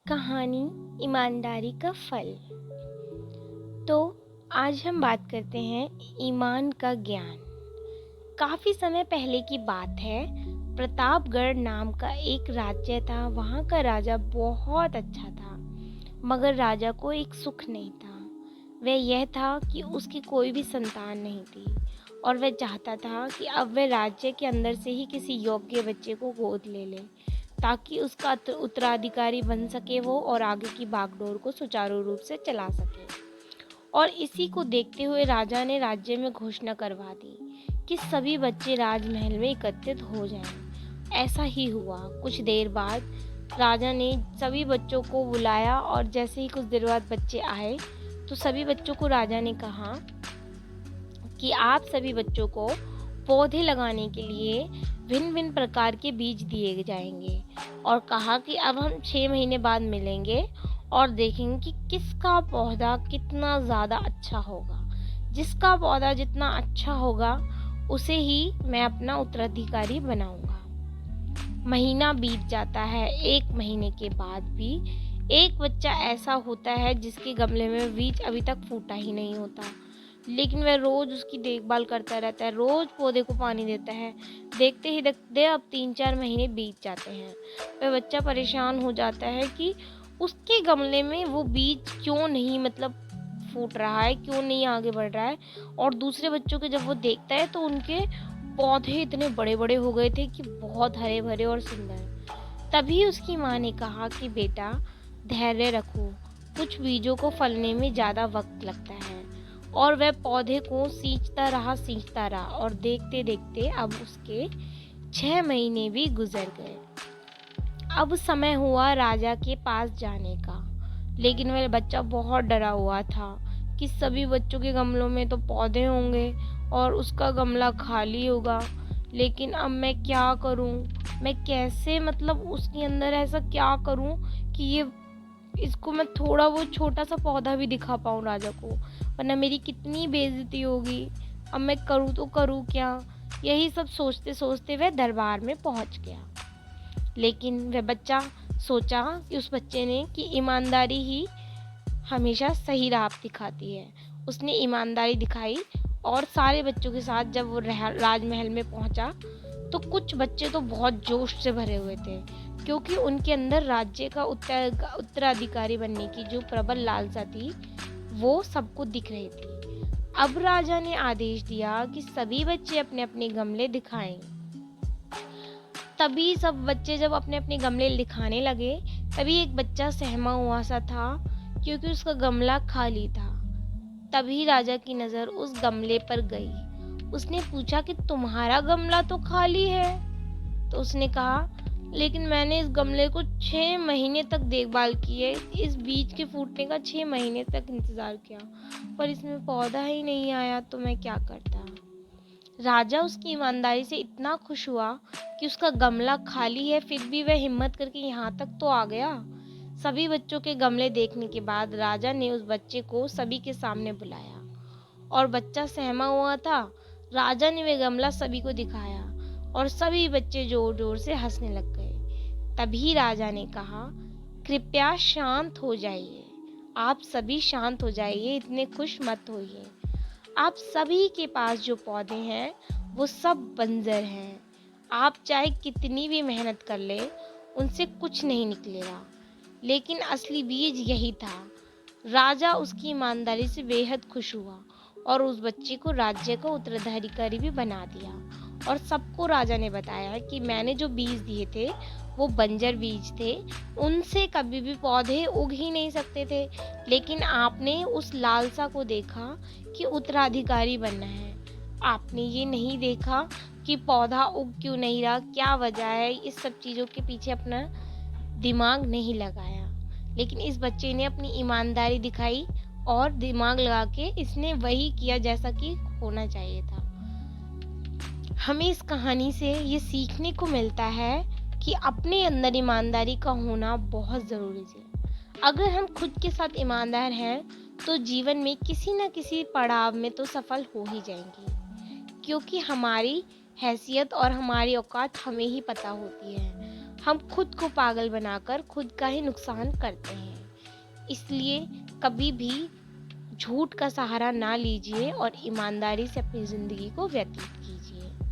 कहानी ईमानदारी का फल। तो आज हम बात करते हैं ईमान का ज्ञान। काफ़ी समय पहले की बात है। प्रतापगढ़ नाम का एक राज्य था। वहाँ का राजा बहुत अच्छा था, मगर राजा को एक सुख नहीं था। वह यह था कि उसकी कोई भी संतान नहीं थी और वह चाहता था कि अब वह राज्य के अंदर से ही किसी योग्य बच्चे को गोद ले ले, ताकि उसका उत्तराधिकारी बन सके वो, और आगे की बागडोर को सुचारू रूप से चला सके। और इसी को देखते हुए राजा ने राज्य में घोषणा करवा दी कि सभी बच्चे राजमहल में एकत्रित हो जाएं। ऐसा ही हुआ। कुछ देर बाद राजा ने सभी बच्चों को बुलाया, और जैसे ही कुछ देर बाद बच्चे आए तो सभी बच्चों को राजा ने कहा कि आप सभी बच्चों को पौधे लगाने के लिए भिन्न भिन्न प्रकार के बीज दिए जाएंगे, और कहा कि अब हम 6 महीने बाद मिलेंगे और देखेंगे कि किसका पौधा कितना ज़्यादा अच्छा होगा। जिसका पौधा जितना अच्छा होगा उसे ही मैं अपना उत्तराधिकारी बनाऊंगा। महीना बीत जाता है। 1 महीने के बाद भी एक बच्चा ऐसा होता है जिसके गमले में बीज अभी तक फूटा ही नहीं होता, लेकिन वह रोज उसकी देखभाल करता रहता है, रोज पौधे को पानी देता है। देखते ही देखते अब 3-4 महीने बीत जाते हैं। वह बच्चा परेशान हो जाता है कि उसके गमले में वो बीज क्यों नहीं फूट रहा है, क्यों नहीं आगे बढ़ रहा है। और दूसरे बच्चों के जब वो देखता है तो उनके पौधे इतने बड़े बड़े हो गए थे कि बहुत हरे भरे और सुंदर। तभी उसकी माँ ने कहा कि बेटा, धैर्य रखो, कुछ बीजों को फलने में ज़्यादा वक्त लगता है। और वह पौधे को सींचता रहा और देखते देखते अब उसके 6 महीने भी गुजर गए। अब समय हुआ राजा के पास जाने का, लेकिन वह बच्चा बहुत डरा हुआ था कि सभी बच्चों के गमलों में तो पौधे होंगे और उसका गमला खाली होगा। लेकिन अब मैं क्या करूं? मैं कैसे उसके अंदर ऐसा क्या करूं कि ये इसको मैं थोड़ा वो छोटा सा पौधा भी दिखा पाऊँ राजा को, वरना मेरी कितनी बेइज्जती होगी। अब मैं करूँ तो करूँ क्या? यही सब सोचते सोचते वह दरबार में पहुंच गया। लेकिन वह बच्चा सोचा कि उस बच्चे ने कि ईमानदारी ही हमेशा सही राह दिखाती है। उसने ईमानदारी दिखाई, और सारे बच्चों के साथ जब वो राजमहल में पहुंचा तो कुछ बच्चे तो बहुत जोश से भरे हुए थे, क्योंकि उनके अंदर राज्य का उत्तराधिकारी बनने की जो प्रबल लालसा थी वो सबको दिख रही थी। अब राजा ने आदेश दिया कि सभी बच्चे अपने अपने गमले दिखाएं। तभी सब बच्चे जब अपने अपने गमले दिखाने लगे, तभी एक बच्चा सहमा हुआ सा था, क्योंकि उसका गमला खाली था। तभी राजा की नज़र उस गमले पर गई। उसने पूछा कि तुम्हारा गमला तो खाली है। तो उसने कहा, लेकिन मैंने इस गमले को 6 महीने तक देखभाल की है, इस बीज के फूटने का 6 महीने तक इंतजार किया, पर इसमें पौधा ही नहीं आया, तो मैं क्या करता। राजा उसकी ईमानदारी से इतना खुश हुआ कि उसका गमला खाली है फिर भी वह हिम्मत करके यहाँ तक तो आ गया। सभी बच्चों के गमले देखने के बाद राजा ने उस बच्चे को सभी के सामने बुलाया, और बच्चा सहमा हुआ था। राजा ने वह गमला सभी को दिखाया और सभी बच्चे जोर जोर से हंसने लग गए। तभी राजा ने कहा, कृपया शांत हो जाइए, आप सभी शांत हो जाइए, इतने खुश मत होइए। आप सभी के पास जो पौधे हैं वो सब बंजर हैं। आप चाहे कितनी भी मेहनत कर ले, उनसे कुछ नहीं निकलेगा। लेकिन असली बीज यही था। राजा उसकी ईमानदारी से बेहद खुश हुआ और उस बच्चे को राज्य का उत्तराधिकारी भी बना दिया। और सबको राजा ने बताया कि मैंने जो बीज दिए थे वो बंजर बीज थे, उनसे कभी भी पौधे उग ही नहीं सकते थे। लेकिन आपने उस लालसा को देखा कि उत्तराधिकारी बनना है। आपने ये नहीं देखा कि पौधा उग क्यों नहीं रहा, क्या वजह है, इस सब चीज़ों के पीछे अपना दिमाग नहीं लगाया। लेकिन इस बच्चे ने अपनी ईमानदारी दिखाई और दिमाग लगा के इसने वही किया जैसा कि होना चाहिए था। हमें इस कहानी से ये सीखने को मिलता है कि अपने अंदर ईमानदारी का होना बहुत ज़रूरी है। अगर हम खुद के साथ ईमानदार हैं तो जीवन में किसी न किसी पड़ाव में तो सफल हो ही जाएंगे, क्योंकि हमारी हैसियत और हमारी औकात हमें ही पता होती है। हम खुद को पागल बनाकर खुद का ही नुकसान करते हैं। इसलिए कभी भी झूठ का सहारा ना लीजिए और ईमानदारी से अपनी ज़िंदगी को व्यतीत कीजिए।